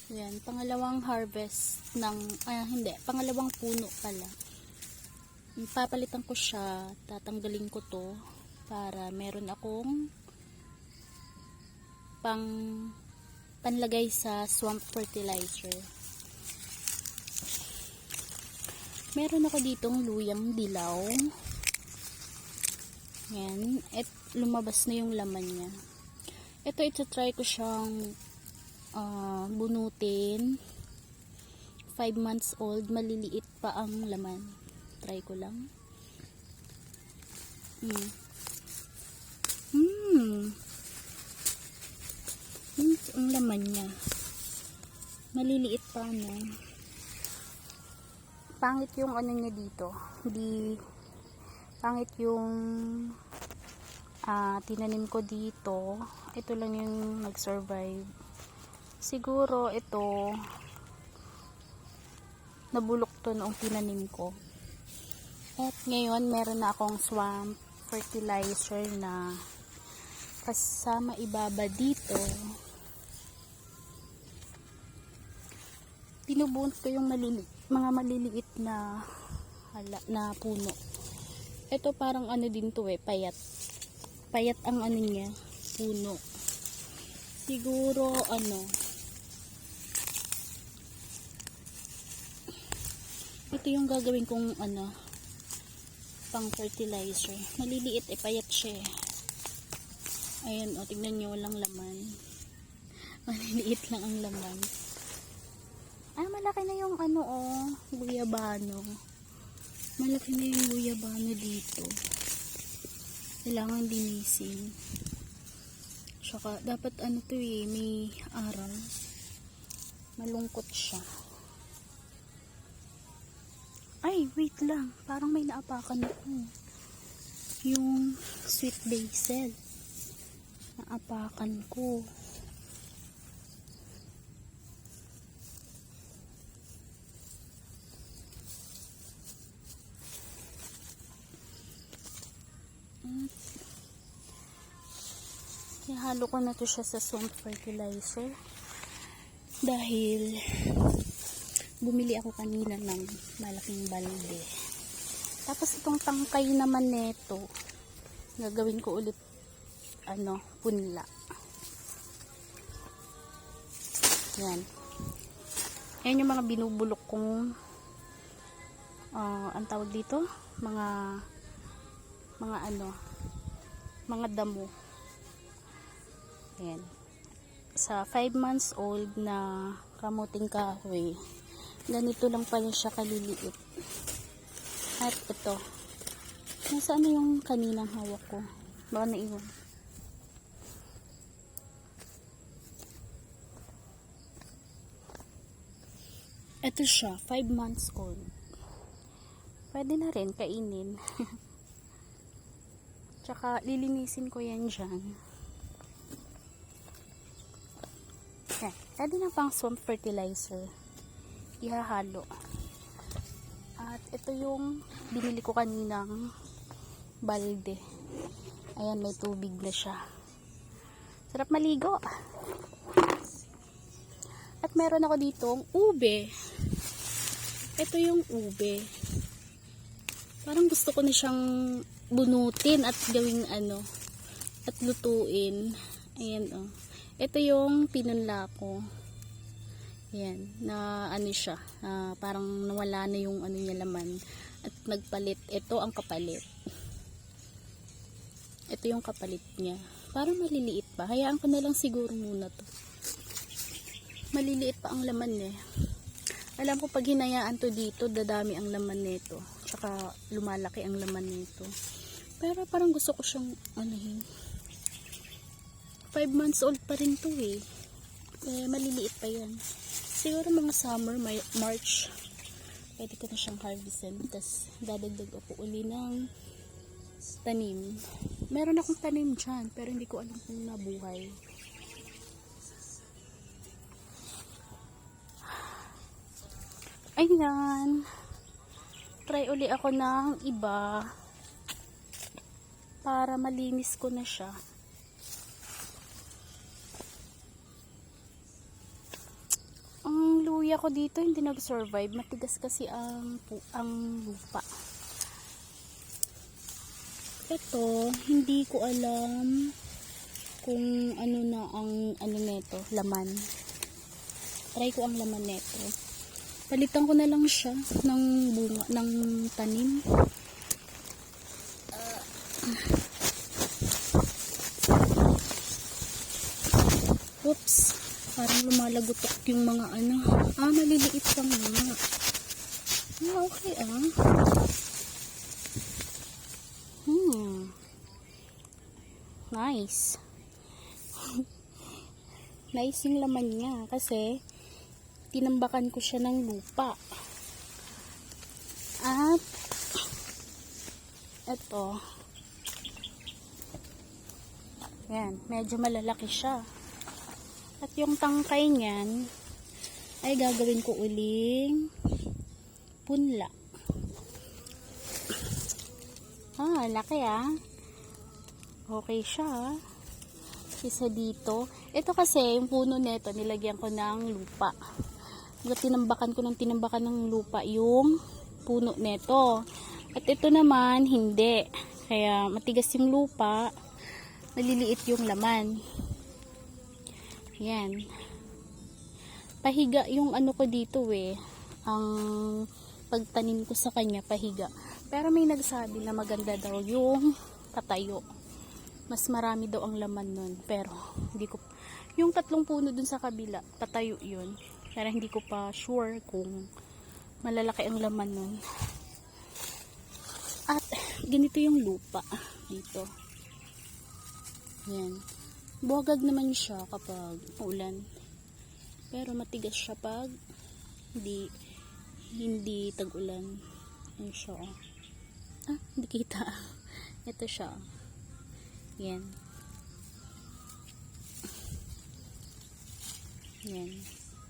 Yan, pangalawang harvest ng, hindi, pangalawang puno pala. Papalitan ko siya, tatanggalin ko to para meron akong panlagay sa swamp fertilizer. Meron ako ditong luyang dilaw. Yan, lumabas na yung laman niya. Ito, try ko siyang bunutin. 5 months old, maliliit pa ang laman. Try ko lang. Ang laman niya. Maliliit pa, no? Pangit yung ano niya dito. Hindi pangit yung tinanim ko dito. Ito lang yung nag-survive. Siguro ito nabulok to noong tinanim ko. At ngayon meron na akong swamp fertilizer na kasama ibaba dito. Binubunot ko yung mga maliliit na puno. Ito parang ano din to payat. Payat ang ano niya, puno. Siguro ito yung gagawin kong pang fertilizer. Maliliit payat siya. Ayan tignan nyo, walang laman. Maliliit lang ang laman. Malaki na yung guyabano. Malaki na yung guyabano dito. Kailangan linisin. Tsaka dapat may aral. Malungkot siya. Ay, wait lang. Parang may naapakan ako. Yung sweet basil. Naapakan ko. Ihalo ko na to siya sa swamp fertilizer. Dahil bumili ako kanina ng malaking balde. Tapos itong tangkay naman neto, gagawin ko ulit punla. Yan. Yan yung mga binubulok kong ang tawag dito, mga damo. Yan. Sa 5 months old na kamuting kahoy, ganito lang pala siya kaliliit. At ito, nasaan na yung kaninang hawak ko? Baka naiwan. Ito siya, 5 months old. Pwede na rin kainin. Tsaka lilinisin ko yan dyan. Yan, pwede na pang swamp fertilizer. Ihahalo. At ito yung binili ko kaninang balde. Ayan, may tubig na siya. Sarap maligo. At meron ako ditong ube. Ito yung ube. Parang gusto ko na siyang bunutin at gawing at lutuin. Ayan Ito yung pinunla ko. Ayan, na siya. Parang nawala na yung niya laman. At nagpalit. Ito ang kapalit. Ito yung kapalit niya. Parang maliliit pa. Hayaan ko na lang siguro muna to. Maliliit pa ang laman Alam ko pag hinayaan to dito, dadami ang laman nito. Tsaka lumalaki ang laman nito. Pero parang gusto ko siyang 5 months old pa rin to maliliit pa yan. Siguro mga summer, March, pwede ko na siyang harvestin. Tapos dadagdag ako uli ng tanim. Meron akong tanim dyan, pero hindi ko alam kung nabuhay. Ayan. Try uli ako ng iba para malinis ko na siya. umuwi ako dito, hindi nag-survive. Matigas kasi ang lupa. Ito, hindi ko alam kung ano na ang ano neto, laman. Try ko ang laman neto. Palitan ko na lang siya ng bunga, ng tanim. Oops, parang lumalagotok yung mga ano. Maliliit lang nga. Okay Nice. Nice yung laman niya kasi tinambakan ko siya ng lupa. At eto. Yan, medyo malalaki siya. At yung tangkay niyan ay gagawin ko uling punla. Laki Okay siya Isa dito. Ito kasi, yung puno nito, nilagyan ko ng lupa. Tinambakan ko ng lupa yung puno nito. At ito naman, hindi. Kaya matigas yung lupa, maliliit yung laman. Yan. Pahiga yung ano ko dito ang pagtanim ko sa kanya, pahiga. Pero may nagsabi na maganda daw yung patayo. Mas marami daw ang laman nun. Pero, hindi ko, yung 3 puno dun sa kabila, patayo yun. Pero hindi ko pa sure kung malalaki ang laman nun. At, ganito yung lupa dito. Yan. Buwagag naman siya kapag ulan. Pero matigas siya pag hindi tag-ulan. Yan siya. Hindi kita. Ito siya. Yan. Yan.